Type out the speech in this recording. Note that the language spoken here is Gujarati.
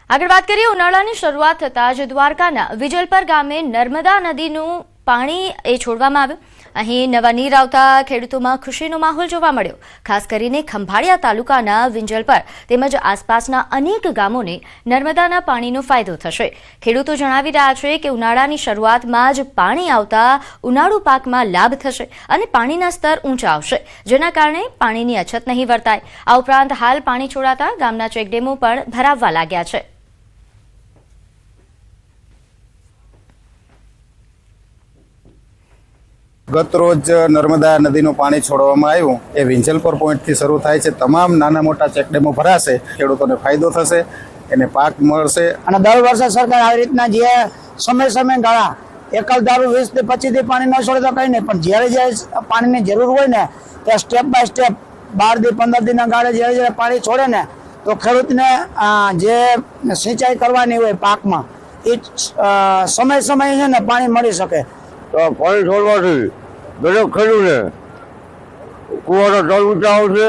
આગળ વાત કરીએ ઉનાળાની શરૂઆત થતાં જ દ્વારકાના વિજલપર ગામે નર્મદા નદીનું પાણી છોડવામાં આવ્યું। અહીં નવા નીર આવતા ખેડૂતોમાં ખુશીનો માહોલ જોવા મળ્યો। ખાસ કરીને ખંભાળિયા તાલુકાના વિંજલપર તેમજ આસપાસના અનેક ગામોને નર્મદાના પાણીનો ફાયદો થશે। ખેડૂતો જણાવી રહ્યા છે કે ઉનાળાની શરૂઆતમાં જ પાણી આવતા ઉનાળુ પાકમાં લાભ થશે અને પાણીના સ્તર ઊંચા આવશે, જેના કારણે પાણીની અછત નહીં વર્તાય। આ ઉપરાંત હાલ પાણી છોડાતા ગામના ચેકડેમો પણ ભરાવવા લાગ્યા છે। ગત રોજ નર્મદા નદીનું પાણી છોડવામાં આવ્યું એ વિંજલપર પોઈન્ટથી શરૂ થાય છે। તમામ નાના મોટા ચેકડેમો ભરાશે, ખેડૂતોને ફાયદો થશે, એને પાક મળશે। અને દર વર્ષે સરકાર આવી રીતના જે સમય ગાળા એકલ ધારું 20 થી 25 થી પાણી ન છોડે તો કઈ નહીં, પણ જ્યારે પાણીની જરૂર હોય ને ત્યાં સ્ટેપ બાય સ્ટેપ 12 થી 15 દિનના ગાળે જ્યારે પાણી છોડે ને તો ખેડૂતને જે સિંચાઈ કરવાની હોય પાકમાં એ સમય છે ને પાણી મળી શકે। તો પાણી છોડવાથી દરેક ખેડૂતને કુવાના જળ ઊંચા આવશે।